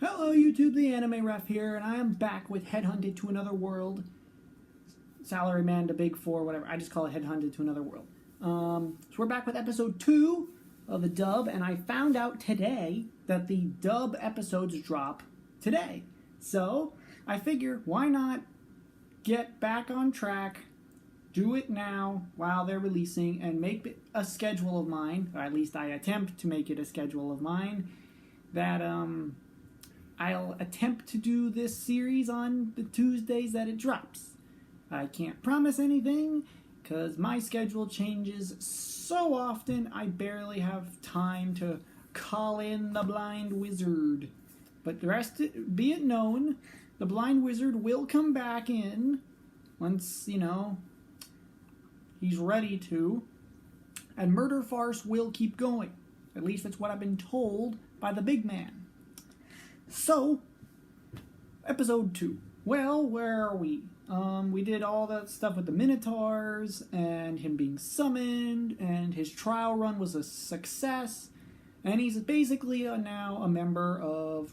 Hello YouTube, the Anime Ref here, and I am back with Headhunted to Another World. Salaryman to Big Four, whatever. I just call it Headhunted to Another World. So we're back with episode 2 of the dub, and I found out today that the dub episodes drop today. So I figure, why not get back on track, do it now while they're releasing, and make it a schedule of mine, or at least I attempt to make it a schedule of mine, that I'll attempt to do this series on the Tuesdays that it drops. I can't promise anything, because my schedule changes so often I barely have time to call in the blind wizard. But the rest, be it known, the blind wizard will come back in once, he's ready to. And Murder Farce will keep going. At least that's what I've been told by the big man. So, episode 2. Well, where are we? We did all that stuff with the Minotaurs, and him being summoned, and his trial run was a success, and he's basically now a member of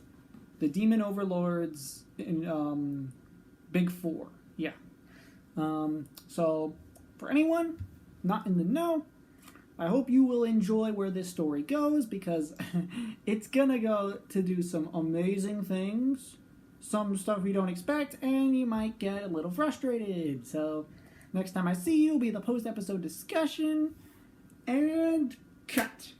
the Demon Overlords in Big Four. Yeah. So, for anyone not in the know, I hope you will enjoy where this story goes, because it's gonna go to do some amazing things, some stuff you don't expect, and you might get a little frustrated. So, next time I see you will be the post-episode discussion, and cut!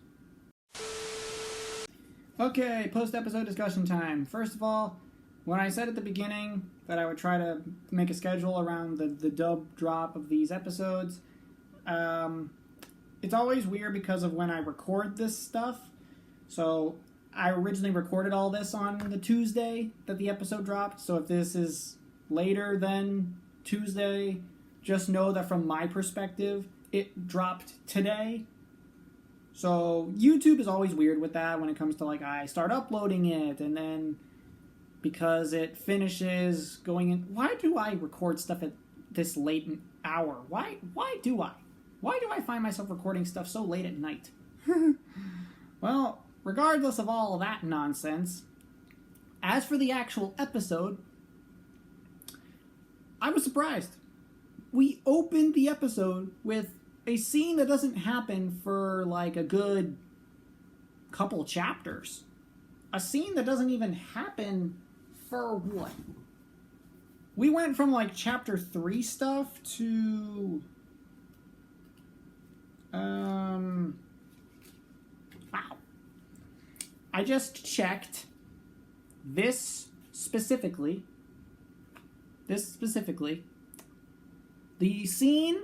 Okay, post-episode discussion time. First of all, when I said at the beginning that I would try to make a schedule around the dub drop of these episodes, it's always weird because of when I record this stuff. So I originally recorded all this on the Tuesday that the episode dropped. So if this is later than Tuesday, just know that from my perspective, it dropped today. So YouTube is always weird with that when it comes to, I start uploading it, and then because it finishes going in... Why do I record stuff at this late an hour? Why do I? Why do I find myself recording stuff so late at night? Well, regardless of all of that nonsense, as for the actual episode, I was surprised. We opened the episode with a scene that doesn't happen for a good couple chapters. A scene that doesn't even happen for what? We went from chapter 3 stuff to... Wow. I just checked this specifically, the scene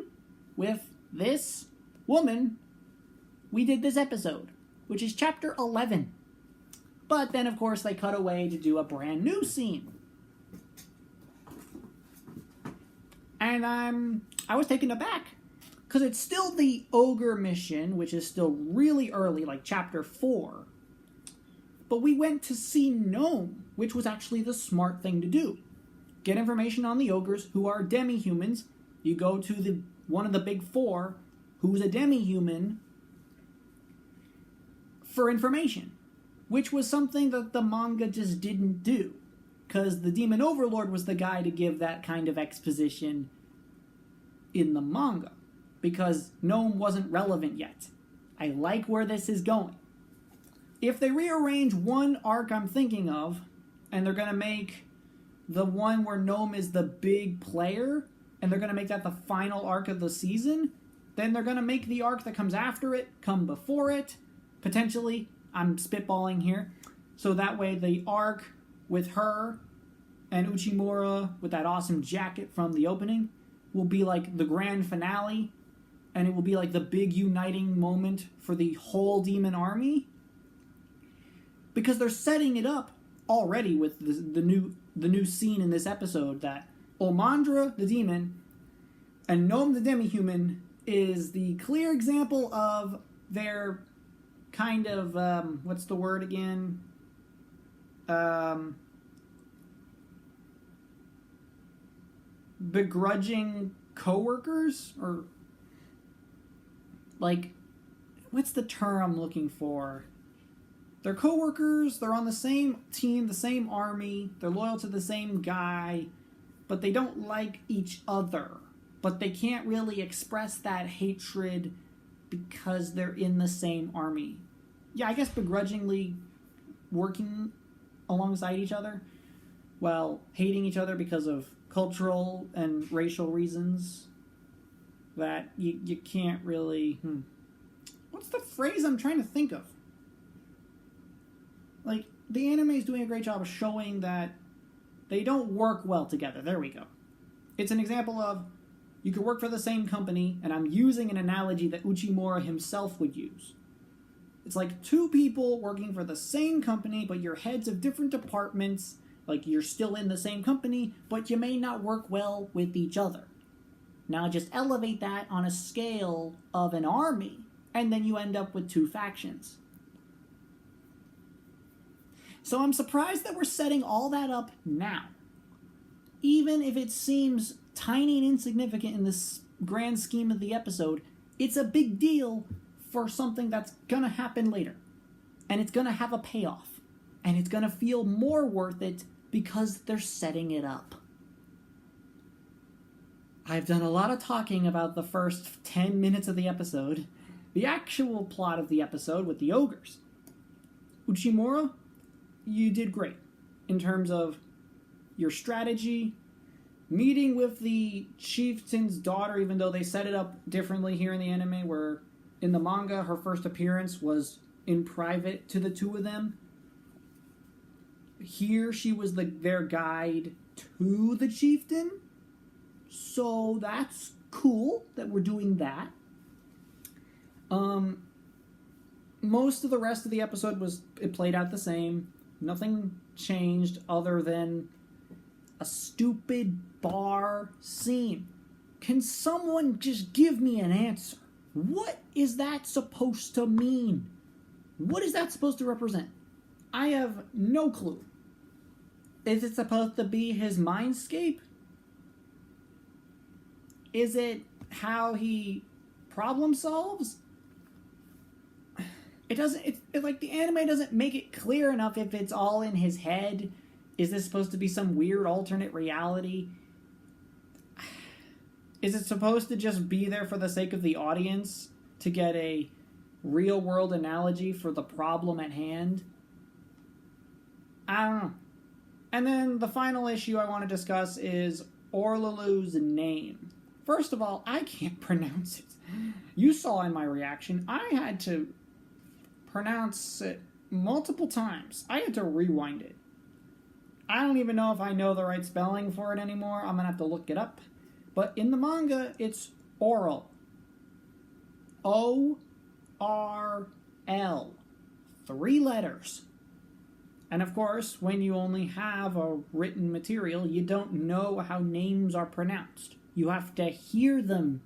with this woman, we did this episode, which is chapter 11. But then, of course, they cut away to do a brand new scene. And I was taken aback, because it's still the ogre mission, which is still really early, chapter 4. But we went to see Gnome, which was actually the smart thing to do. Get information on the ogres, who are demihumans. You go to one of the big 4, who's a demihuman, for information. Which was something that the manga just didn't do. Because the Demon Overlord was the guy to give that kind of exposition in the manga. Because Gnome wasn't relevant yet. I like where this is going. If they rearrange one arc I'm thinking of, and they're going to make the one where Gnome is the big player, and they're going to make that the final arc of the season, then they're going to make the arc that comes after it come before it. Potentially, I'm spitballing here. So that way the arc with her and Uchimura with that awesome jacket from the opening will be the grand finale, and it will be the big uniting moment for the whole demon army. Because they're setting it up already with the new scene in this episode that Ulmandra, the demon, and Gnome, the demihuman, is the clear example of their kind of, what's the word again? Begrudging co-workers? Or, what's the term I'm looking for? They're co-workers, they're on the same team, the same army, they're loyal to the same guy, but they don't like each other. But they can't really express that hatred because they're in the same army. Yeah, I guess begrudgingly working alongside each other while hating each other because of cultural and racial reasons that you can't really... What's the phrase I'm trying to think of? Like, the anime is doing a great job of showing that they don't work well together. There we go. It's an example of, you could work for the same company, and I'm using an analogy that Uchimura himself would use. It's like two people working for the same company, but you're heads of different departments. Like, you're still in the same company, but you may not work well with each other. Now just elevate that on a scale of an army, and then you end up with two factions. So I'm surprised that we're setting all that up now. Even if it seems tiny and insignificant in this grand scheme of the episode, it's a big deal for something that's gonna happen later. And it's gonna have a payoff. And it's gonna feel more worth it because they're setting it up. I've done a lot of talking about the first 10 minutes of the episode. The actual plot of the episode with the ogres. Uchimura, you did great in terms of your strategy, meeting with the chieftain's daughter, even though they set it up differently here in the anime, where in the manga her first appearance was in private to the two of them. Here she was their guide to the chieftain, so that's cool that we're doing that. Most of the rest of the episode it played out the same. Nothing changed other than a stupid bar scene. Can someone just give me an answer? What is that supposed to mean? What is that supposed to represent? I have no clue. Is it supposed to be his mindscape? Is it how he problem solves? It doesn't, like, the anime doesn't make it clear enough if it's all in his head. Is this supposed to be some weird alternate reality? Is it supposed to just be there for the sake of the audience to get a real world analogy for the problem at hand? I don't know. And then the final issue I want to discuss is Orlulu's name. First of all, I can't pronounce it. You saw in my reaction, I had to pronounce it multiple times. I had to rewind it. I don't even know if I know the right spelling for it anymore. I'm going to have to look it up. But in the manga, it's ORL. ORL. 3 letters. And of course, when you only have a written material, you don't know how names are pronounced. You have to hear them.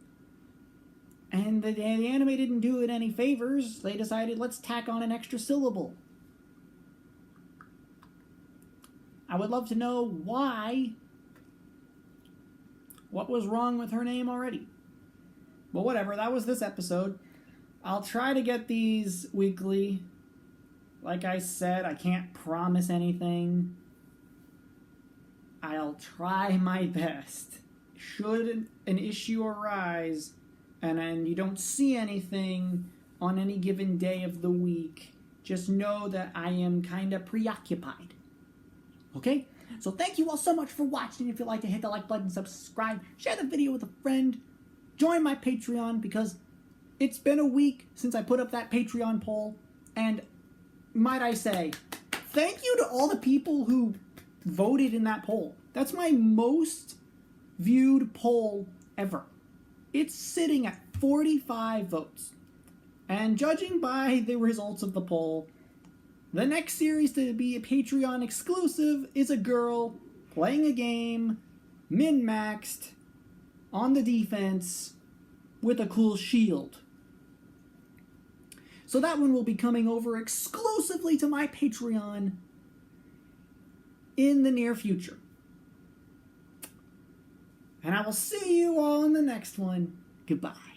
And the anime didn't do it any favors. They decided, let's tack on an extra syllable. I would love to know why. What was wrong with her name already? Well, whatever. That was this episode. I'll try to get these weekly. Like I said, I can't promise anything. I'll try my best. Should an issue arise and you don't see anything on any given day of the week, just know that I am kind of preoccupied. Okay? So thank you all so much for watching. If you'd like to hit the like button, subscribe, share the video with a friend, join my Patreon, because it's been a week since I put up that Patreon poll, and might I say, thank you to all the people who voted in that poll. That's my most viewed poll ever. It's sitting at 45 votes. And judging by the results of the poll, the next series to be a Patreon exclusive is a girl playing a game, min-maxed, on the defense, with a cool shield. So that one will be coming over exclusively to my Patreon in the near future. And I will see you all in the next one. Goodbye.